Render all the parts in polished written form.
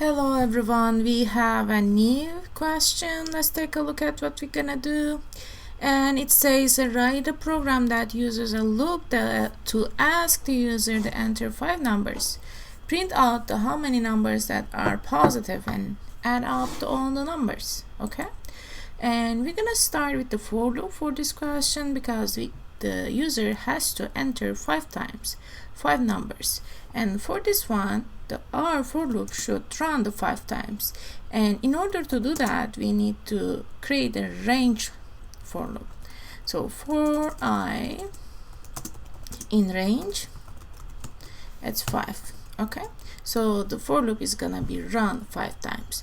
Hello everyone, we have a new question. Let's take a look at what we're gonna do. And it says write a program that uses a loop to ask the user to enter 5 numbers. Print out how many numbers that are positive and add up to all the numbers. Okay? And we're gonna start with the for loop for this question because the user has to enter 5 times 5 numbers. And for this one, our for loop should run the 5 times. And in order to do that, we need to create a range for loop. So for I in range, it's 5. Okay, so the for loop is gonna be run 5 times.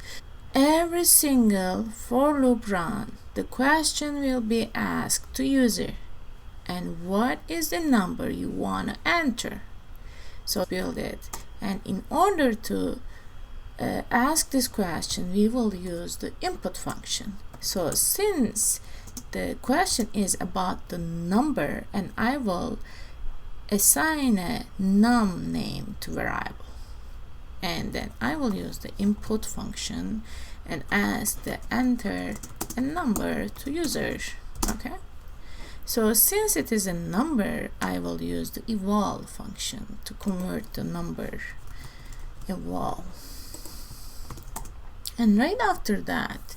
Every single for loop run, the question will be asked to user, and what is the number you want to enter. So build it, and in order to ask this question, we will use the input function. So since the question is about the number, and I will assign a num name to variable, and then I will use the input function and ask the enter a number to user. Okay, so since it is a number, I will use the eval function to convert the number eval. And right after that,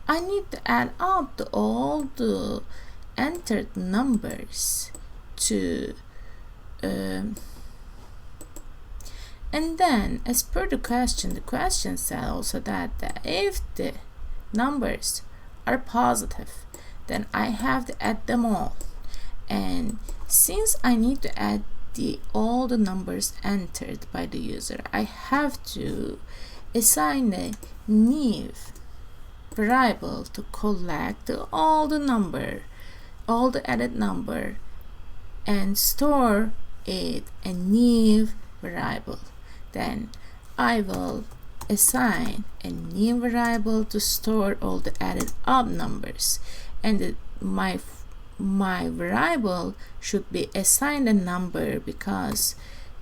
I need to add up all the entered numbers to and then, as per the question said also that if the numbers are positive, then I have to add them all. And since I need to add all the numbers entered by the user, I have to assign a new variable to collect all the added number, and store it a new variable. Then I will assign a new variable to store all the added up numbers, and my variable should be assigned a number because,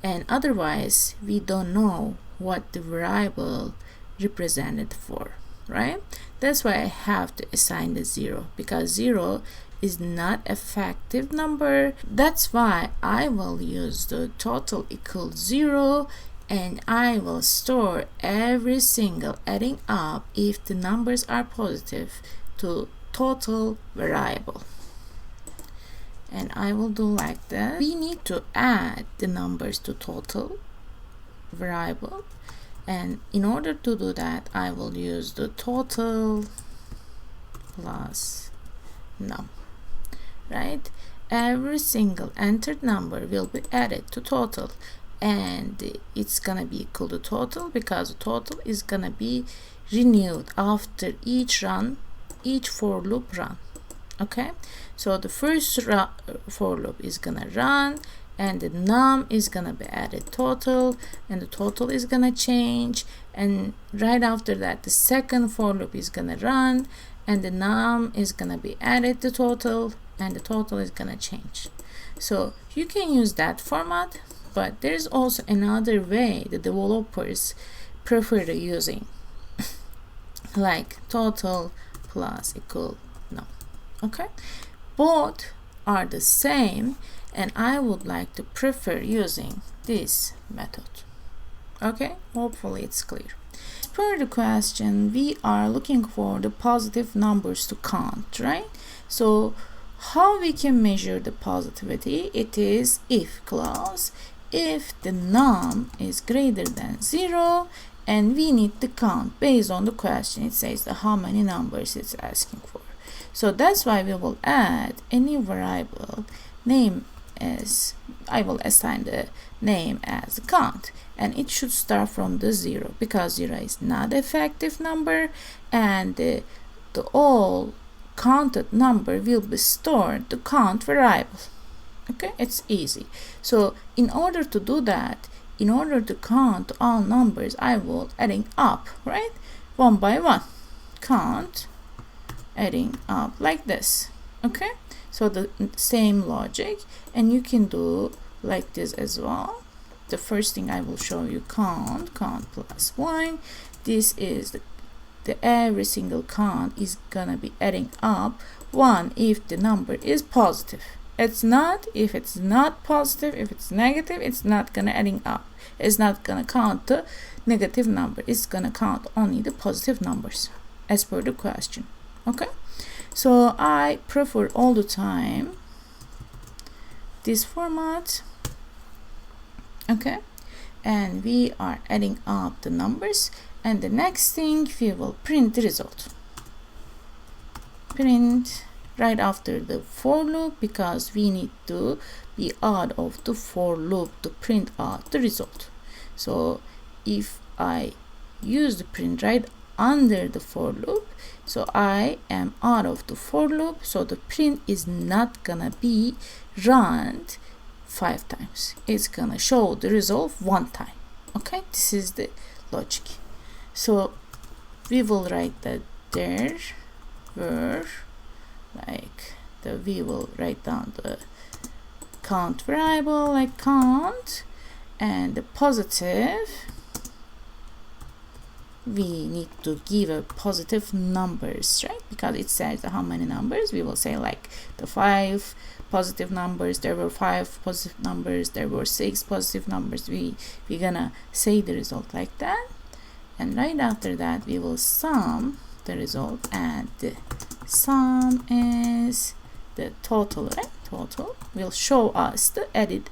and otherwise we don't know what the variable represented for, right? That's why I have to assign the 0, because 0 is not effective number. That's why I will use the total equals 0, and I will store every single adding up if the numbers are positive to total variable. And I will do like that. We need to add the numbers to total variable, and in order to do that, I will use the total plus num. Right? Every single entered number will be added to total, and it's gonna be equal to total because the total is gonna be renewed after each for loop run. Okay, so the first for loop is gonna run, and the num is gonna be added total, and the total is gonna change, and right after that the second for loop is gonna run, and the num is gonna be added to total, and the total is gonna change. So you can use that format, but there's also another way the developers prefer using, like total plus equal num. Okay, both are the same, and I would like to prefer using this method. Okay, hopefully it's clear. As per the question, we are looking for the positive numbers to count, right? So how we can measure the positivity? It is if clause. If the num is greater than 0, and we need to count based on the question. It says how many numbers it's asking for. So that's why we will add any variable name as, I will assign the name as count, and it should start from the 0 because 0 is not effective number, and the all counted number will be stored to count variable. Okay, it's easy. So in order to do that, in order to count all numbers, I will adding up, right, one by one, count adding up like this. Okay, so the same logic, and you can do like this as well. the first thing I will show you, count plus 1. This is the every single count is gonna be adding up 1 if the number is positive. It's not if it's not positive. If it's negative, it's not gonna adding up. It's not gonna count the negative number. It's gonna count only the positive numbers as per the question. Okay, so I prefer all the time this format. Okay, and we are adding up the numbers, and the next thing we will print the result. Print right after the for loop, because we need to be out of the for loop to print out the result. So if I use the print right under the for loop, so I am out of the for loop, so the print is not gonna be run 5 times. It's gonna show the result 1 time. Okay, this is the logic. So we will write that there, where like we will write down the count variable like count, and the positive, we need to give a positive numbers, right? Because it says how many numbers. We will say like the 5 positive numbers, there were 5 positive numbers, there were 6 positive numbers. We're gonna say the result like that, and right after that we will sum the result, and the sum is the total, right? Total will show us the added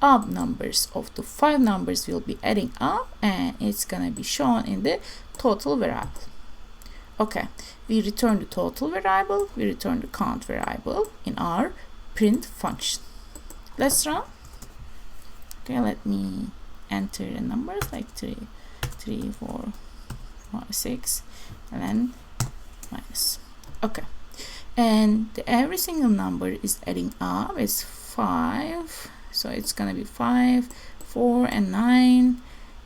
up numbers of the 5 numbers will be adding up, and it's gonna be shown in the total variable. Okay, we return the total variable, we return the count variable in our print function. Let's run. Okay, let me enter the numbers like 3, 4, 5, 6, and then minus. Okay, and every single number is adding up. It's 5, so it's gonna be 5, 4, and 9,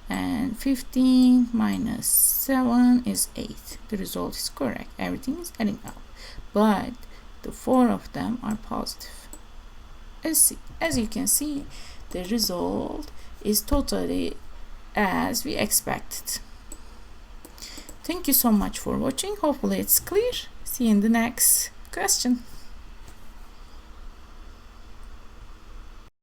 and 15 minus 7 is 8. The result is correct. Everything is adding up, but the 4 of them are positive. As you can see, the result is totally as we expected. Thank you so much for watching. Hopefully it's clear. See you in the next question.